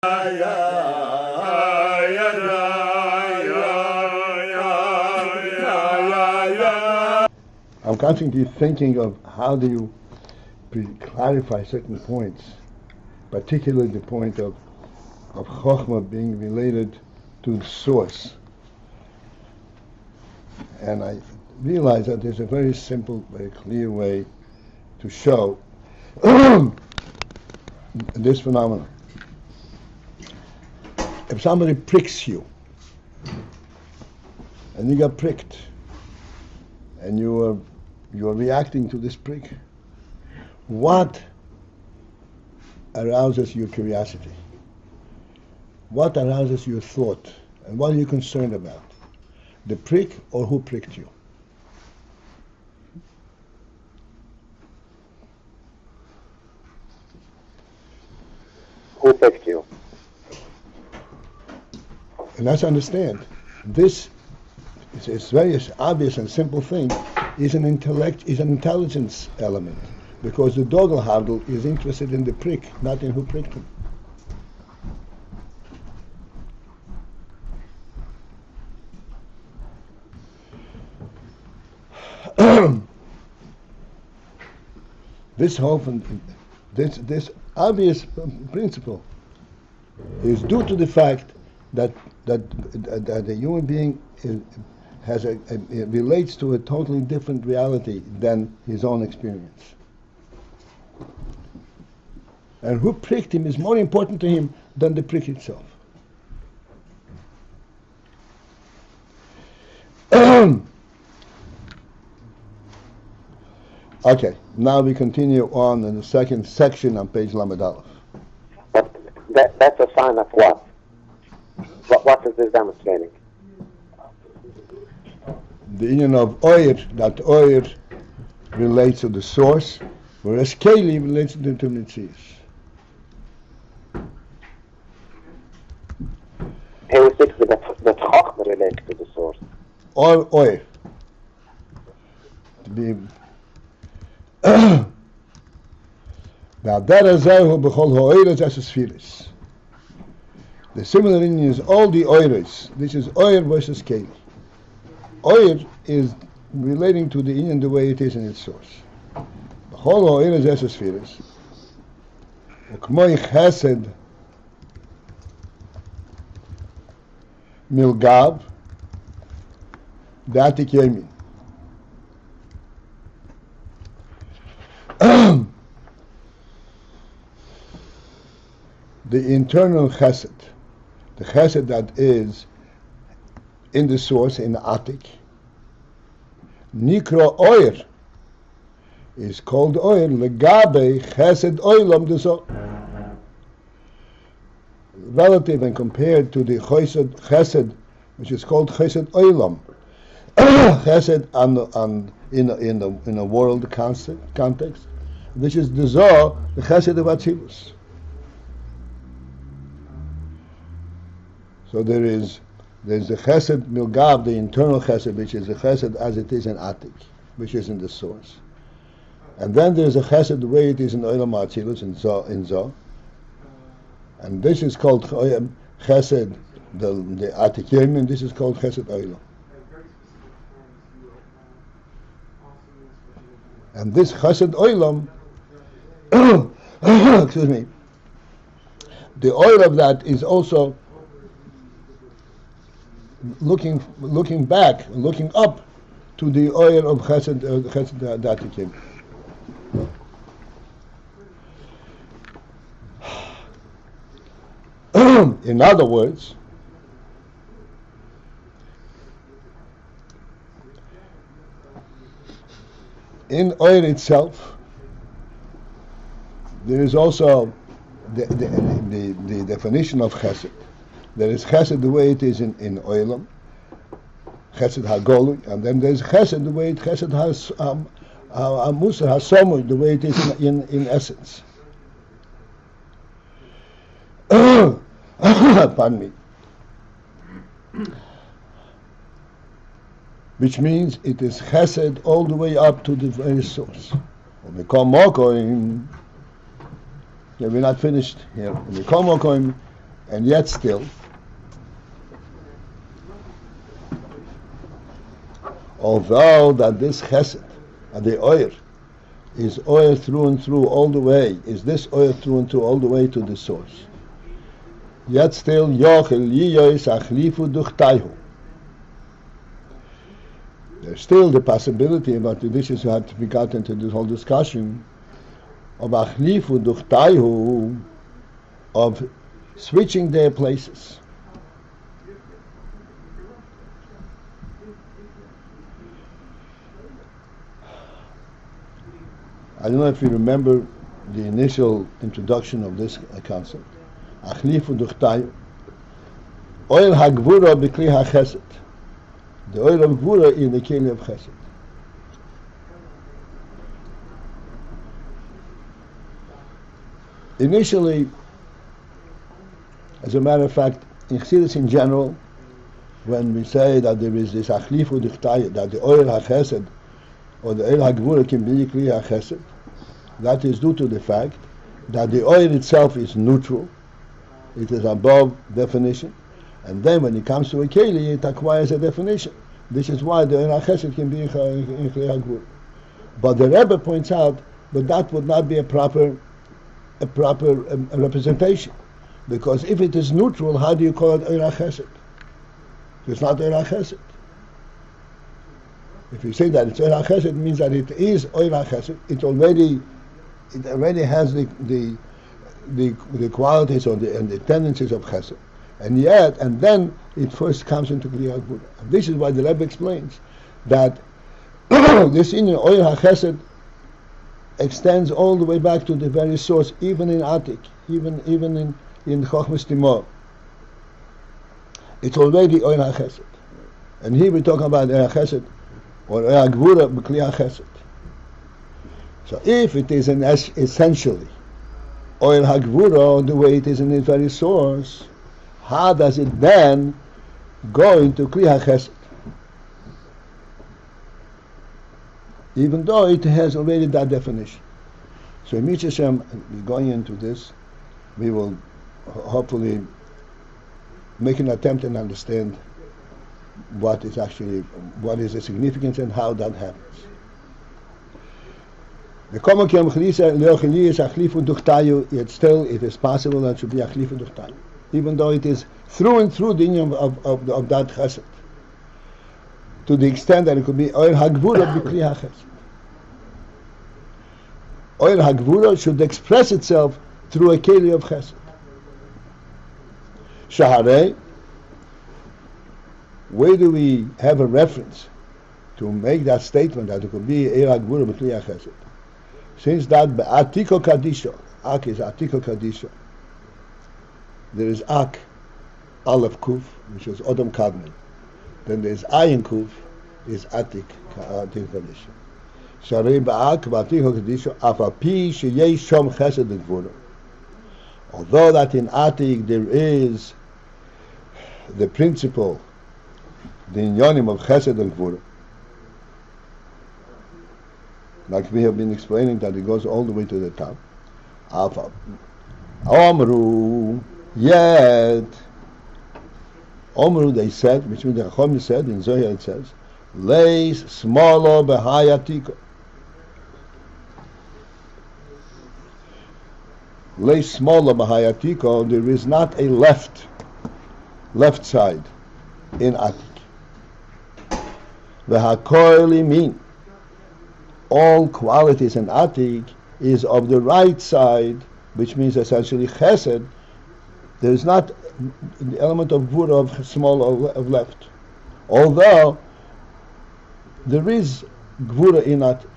I'm constantly thinking of how do you clarify certain points, particularly the point of Chokhmah being related to the source. And I realize that there's a very simple, very clear way to show this phenomenon. If somebody pricks you, and you got pricked, and you are reacting to this prick, what arouses your curiosity? What arouses your thought? And what are you concerned about? The prick or who pricked you? Who pricked you? And let's understand, this is very obvious and simple thing, is an intelligence element, because the Dogelhandel is interested in the prick, not in who pricked him. This obvious principle is due to the fact that a human being relates to a totally different reality than his own experience. And who pricked him is more important to him than the prick itself. Okay, now we continue on in the second section on page Lamed Aleph. But that's a sign of what? What is this demonstrating? The union of Oyer, that Oyer relates to the source, whereas Keli relates to the Mitzias. Here we stick with that Chokhmah relates to the source. Or Oyer. To be now that is the similar union is all the Oyers. This is Oyer versus Keli. Oyer is relating to the union the way it is in its source. The whole Oyer is Esesphiris. Ukmoi Chesed Milgav Datik Yemin. The internal chesed, the chesed that is in the source, in the Atik, Nikra Oyer, is called Oyer, Legabe Chesed Oilam Deso. Relative and compared to the chesed, which is called Chesed Oilam. Chesed in a world context, which is the Zoh, the Chesed of Atzilus. So there's the Chesed Milgav, the internal Chesed, which is the Chesed as it is in Atik, which is in the source. And then there's a Chesed the way it is in Olam Atzilus, in Zoh. And this is called Chesed, the Atik Yemin, and this is called Chesed Olam. And this Chesed Olam, excuse me, the oil of that is also looking back, looking up to the oil of Chesed Datikim. In other words, in oil itself, there is also the definition of Chesed. There is Chesed the way it is in Olam, Chesed HaGolui, and then there is Chesed the way Chesed has Musar HaSomui, the way it is in essence. Pardon me. Which means it is Chesed all the way up to the very source. When we call Mokoim, we're not finished here. When we call Mokoim, And yet still, although that this chesed, the oil, is oil through and through all the way, is this oil through and through all the way to the source, yet still yochel yiyois achlifu duchtaihu. There's still the possibility, but this is what we got into this whole discussion of achlifu duchtaihu, of switching their places. I don't know if you remember the initial introduction of this concept. Achlifu duchtaihu. Oil hagvura b'kli hachesed. The oil of gvura in the keli of chesed. Initially, as a matter of fact, in Chassidus in general, when we say that there is this achlifu duchtaihu, that the oil hachesed or the oil hagvura can be kli hachesed, that is due to the fact that the oil itself is neutral, it is above definition, and then when it comes to a keli, it acquires a definition. This is why the oil hachesed can be in kli hagvura. But the Rebbe points out that that would not be a proper representation, because if it is neutral, how do you call it oil hachesed? It's not oil hachesed. If you say that it's oil hachesed, it means that it is oil hachesed. It already has the qualities and the tendencies of chesed, and then it first comes into kli hagvura. This is why the Rebbe explains that this in oil hachesed extends all the way back to the very source, even in Atik, even in Chochmas Timor. It's already oil hachesed, and here we're talking about oil hachesed or oil hagvura b'kli hachesed. So if it is essentially oil hagvura the way it is in its very source, how does it then go into kli hachesed? Even though it has already that definition. So in Mitzvah Hashem, we're going into this, we will hopefully make an attempt and understand what is the significance and how that happens. Yet still it is possible that it should be achlifu duchtayu, even though it is through and through the union of that chesed, to the extent that it could be oil hagvura b'kli hachesed. Oil hagvura should express itself through a keli of chesed. Shaharei, where do we have a reference to make that statement that it could be oil hagvura b'kli hachesed? Since that be'atiko kadisha, ak is atiko kadisha, there is ak, aleph kuf, which is odom kadmon. Then there is ayin kuf, is atik kadisha. Sharei ba'ak ba'atiko kadisha, afapi sheyesh shom chesed gvura. Although that in atik there is the principle, the inyonim of chesed and gvura, like we have been explaining, that it goes all the way to the top. Alpha. Omru, yet. Omru, they said, which means the Chacham said, in Zohar it says, Leis smolo behayatiko. Leis smolo behayatiko, there is not a left side in Atik. V'hakoil imin. All qualities in Atik is of the right side, which means essentially chesed. There is not the element of gvura of small of left, although there is gvura in Atik.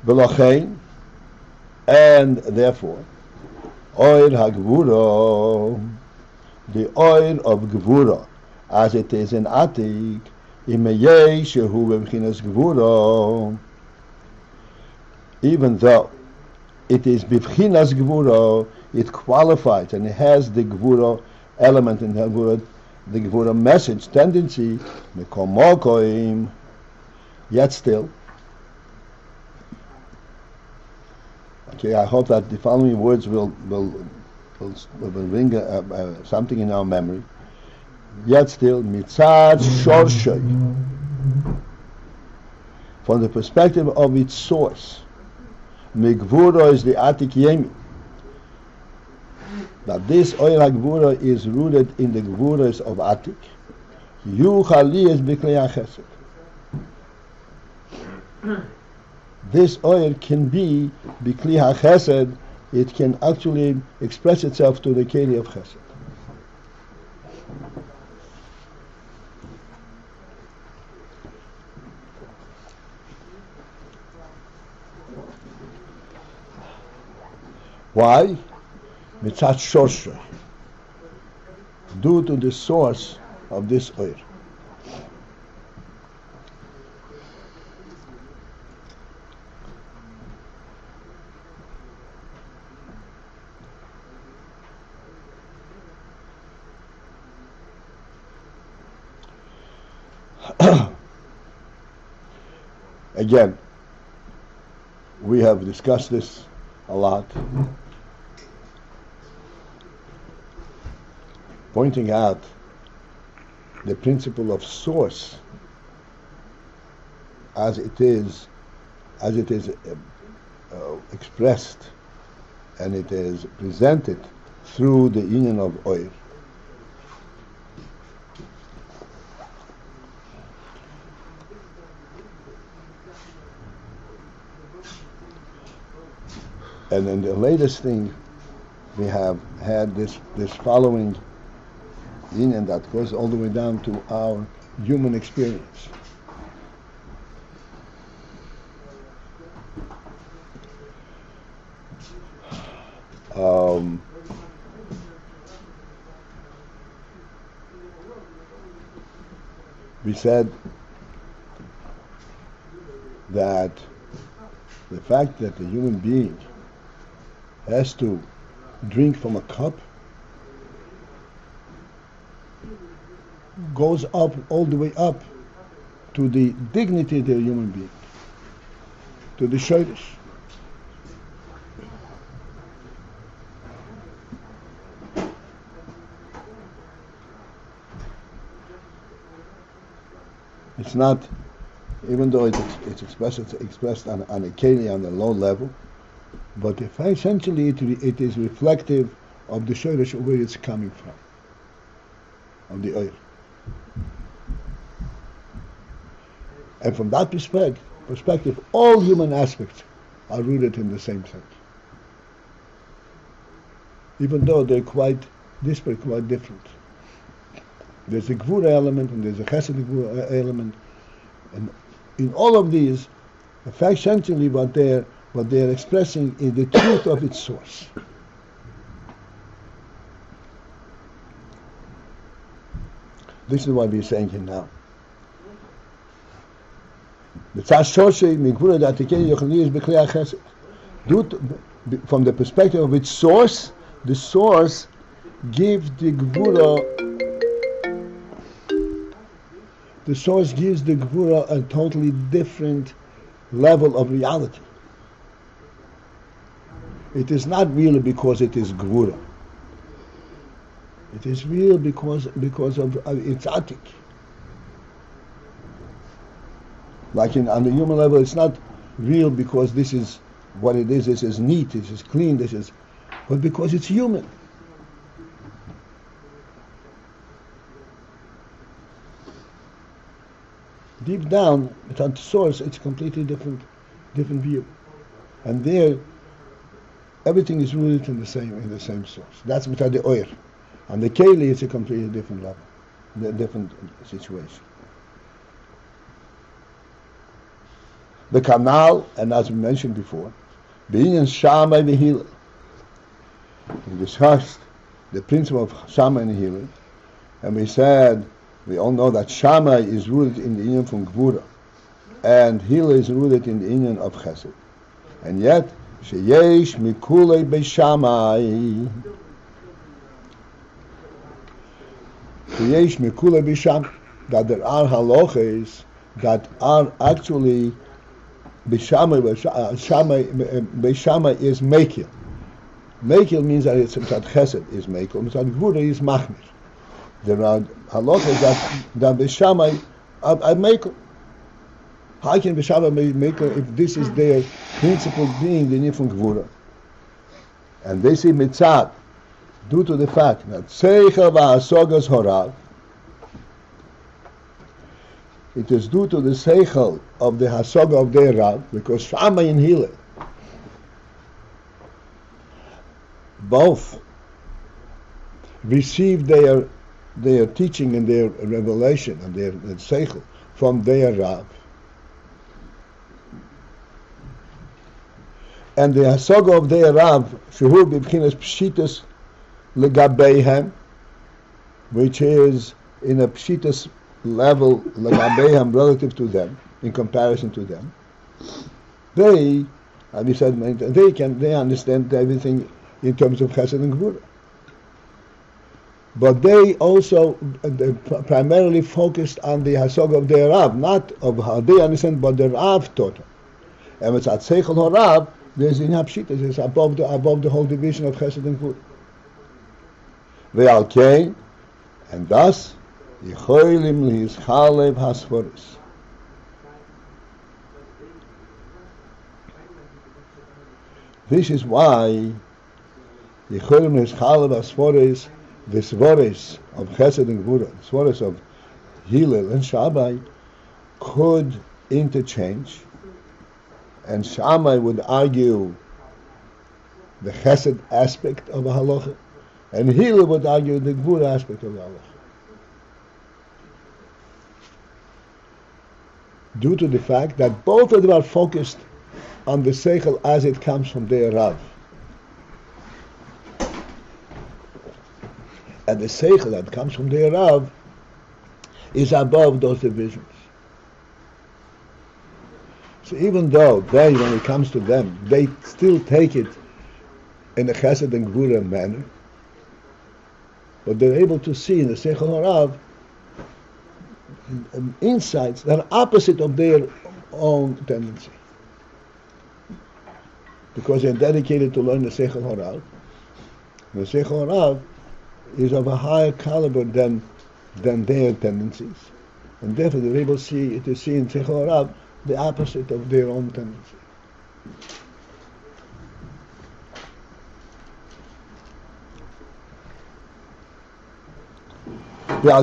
V'lochein, and therefore, oil hagvura, the oil of gvura, as it is in Atik, even though it is bivchinas gvura, it qualifies and it has the gvura element in the gvura message tendency, yet still Okay, I hope that the following words will bring something in our memory. Yet still, mitzad shorshei, from the perspective of its source, migvura is the atik yemi. That this oil gvura is rooted in the gvuras of atik. Yu chali is b'klei hachesed. This oil can be b'kli hachesed. It can actually express itself to the keli of chesed. Why? Mitzat shorsha, due to the source of this oil. Again, we have discussed this a lot, pointing out the principle of source as it is expressed and it is presented through the union of oil. And then the latest thing, we have had this following union that goes all the way down to our human experience. We said that the fact that the human being has to drink from a cup goes up all the way up to the dignity of the human being, to the shorish. It's not, even though it's expressed on a keli on a low level, but essentially it is reflective of the shorish where it's coming from, of the oil. And from that perspective, all human aspects are rooted in the same thing, even though they're quite disparate, quite different. There's a gvura element and there's a chesed gvura element, and in all of these, essentially what they're expressing is the truth of its source. This is what we're saying here now. From the perspective of its source, the source gives the gvura. The source gives the gvura a totally different level of reality. It is not real because it is gvura. It is real because of its atik. Like on the human level, it's not real because this is what it is. This is neat. This is clean. But because it's human. Deep down, at the source, it's a completely different view, and there, everything is rooted in the same source. That's without the oil. On the keli, it's a completely different level, a different situation. The canal, and as we mentioned before, being Shammai and Hillel. We discussed the principle of Shammai and Hillel, and we said, we all know that Shammai is rooted in the union from Gvura, and Hillel is rooted in the union of Chesed. And yet, sheyesh mikulei beShammai, sheyesh mikulei beShammai, that there are halachas that are actually Beishamai is Mekil. Mekil means that it's Mitzad Chesed is Mekil. Mitzad Gvura is Machmir. There are halachas that Beishamai are Mekil. How can Beishamai be Mekil if this is their principal being, the Nifun Gvura? And they say Mitzad, due to the fact that Seichel v'Hasogas Horav, it is due to the Seichel of the Hasoga of their Rav, because Shammai and Hillel both received their teaching and their revelation and their Seichel from their Rav. And the Hasoga of their Rav, Shehu b'bchinas Pshitas legabeihem, which is in a Pshitas level legabeihem relative to them, in comparison to them, they, as we said, they understand everything in terms of Chesed and Gvura. But they also primarily focused on the Hasoga of their Rav, not of how they understand, but the Rav taught them. And it's at Seichel HaRav, there's in Hapshitas, it's above the whole division of Chesed and Gvura. Ve-alderechzeh, and thus, Yicholim lihischalev hasforis. This is why Yicholim lihischalev hasforis, the svoris of Chesed and Gvura, the svoris of Hillel and Shammai, could interchange, and Shammai would argue the Chesed aspect of a halacha, and Hillel would argue the Gvura aspect of the halacha. Due to the fact that both of them are focused on the Seichel as it comes from their Rav. And the Seichel that comes from their Rav is above those divisions. So even though they, when it comes to them, they still take it in a Chesed and Gvura manner, but they're able to see in the Seichel HaRav insights that are opposite of their own tendency. Because they're dedicated to learn the Seichel HaRav. The Seichel HaRav is of a higher caliber than their tendencies. And therefore they're able to see in Seichel HaRav the opposite of their own tendency. And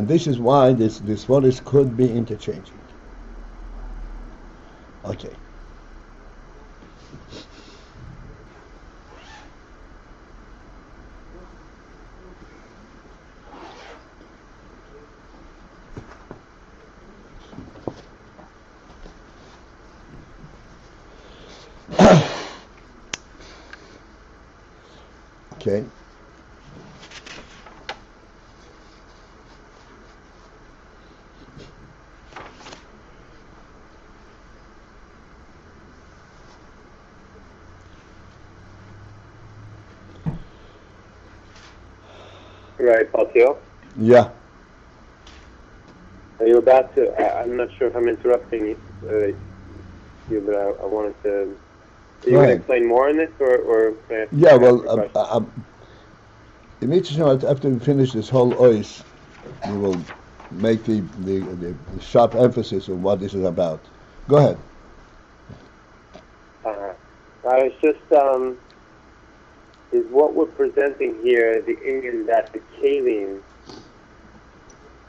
this is why this svoris could be interchanging. Okay. Okay. Right, Paltiel? Yeah. Are you about to, I'm not sure if I'm interrupting you, but I wanted to, are you going to explain more on this, or yeah, well, immediately after we finish this whole ois, we will make the sharp emphasis on what this is about. Go ahead. I was just, is what we're presenting here the Ayin that the Kalim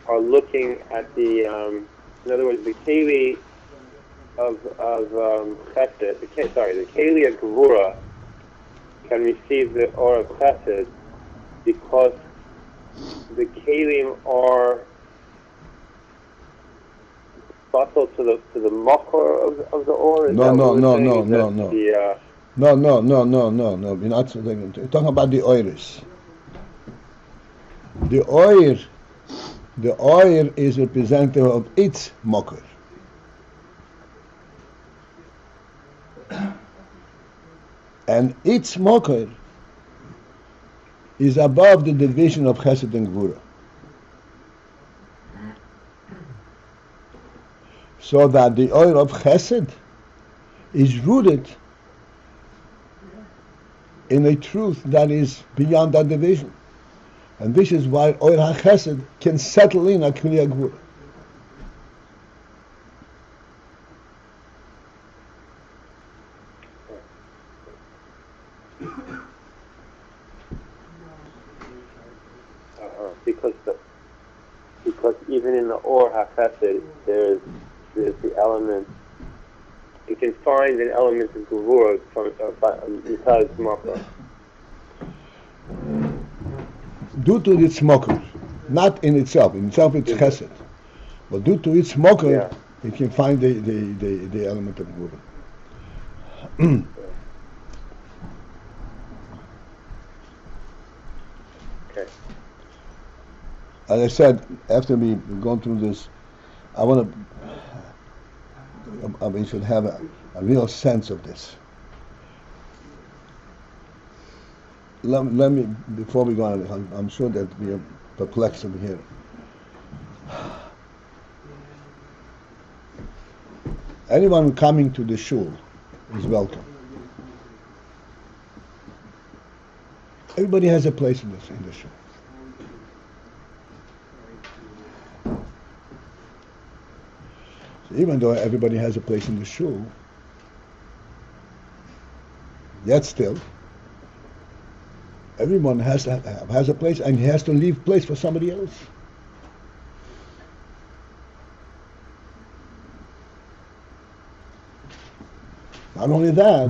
are looking at the, in other words, the Kali of Chesed, the Kali of Gevura can receive the Or of Chesed because the Kalim are bottled to the Makor of the Or? No. We're not talking about the oiris. The oir is representative of its mocker. And its mocker is above the division of Chesed and Gvura. So that the oil of chesed is rooted in a truth that is beyond that division. And this is why oil ha-chesed can settle in a Kli Gvura. Because even in the Or HaChesed, there's the element. You can find an element of Gevurah because Mokar. Due to its Mokar, not in itself. In itself, it's Chesed, but due to its Mokar, you can find the element of Gevurah. Okay. As I said, after we've gone through this, we should have a real sense of this. Let me, before we go on, I'm sure that we are perplexed over here. Anyone coming to the shul is welcome. Everybody has a place in the shul. So even though everybody has a place in the shul, yet still, everyone has a place, and he has to leave place for somebody else. Not only that,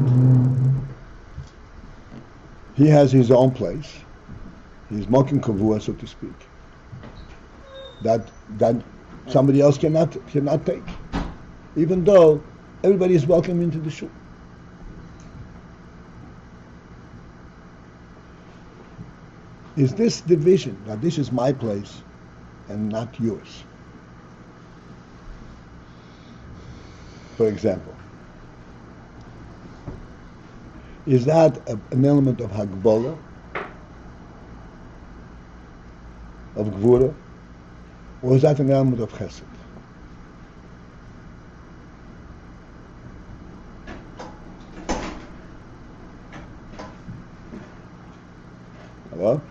he has his own place. He's mokim kavua, so to speak. That somebody else cannot take, even though everybody is welcome into the shul. Is this division, that this is my place and not yours? For example, is that an element of Hagbola, of Gvura, or is that an element of Chesed? Hello?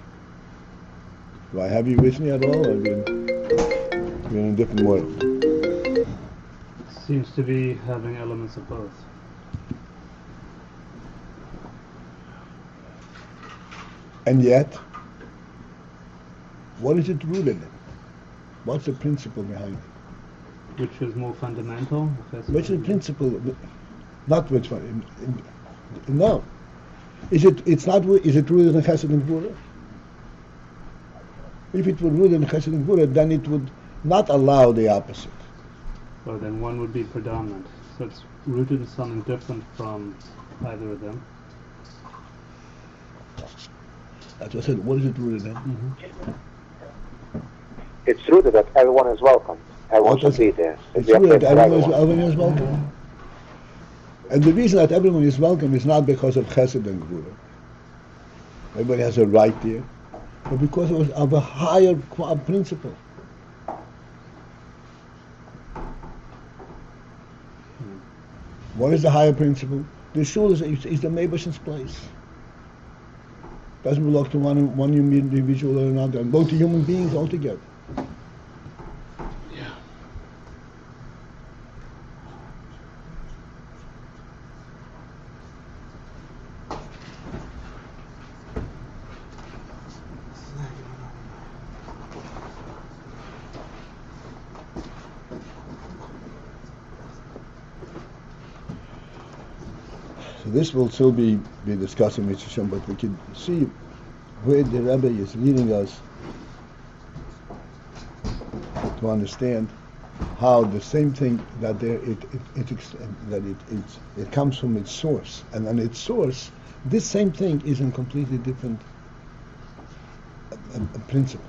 Do I have you with me at all, or you're in a different world? Seems to be having elements of both. And yet, what is it rooted in? What's the principle behind it? Which is more fundamental? Which is the principle? Not which one. No. Is it rooted in Chesed and Gvura? If it were rooted in Chesed and Gvura, then it would not allow the opposite. Well, then one would be predominant. So it's rooted in something different from either of them. That's what I said. What is it rooted in? Mm-hmm. It's rooted that everyone is welcome. Everyone should be there. It's rooted that everyone is welcome. And the reason that everyone is welcome is not because of Chesed and Gvura. Everybody has a right there, but because of a higher principle. What is the higher principle? The shul is the Meibush's place. Doesn't belong to one individual or another. It belongs to human beings altogether. Yeah. So this will still be discussing with Hashem, but we can see where the Rebbe is leading us to understand how the same thing that it comes from its source, and on its source, this same thing is in completely different principle.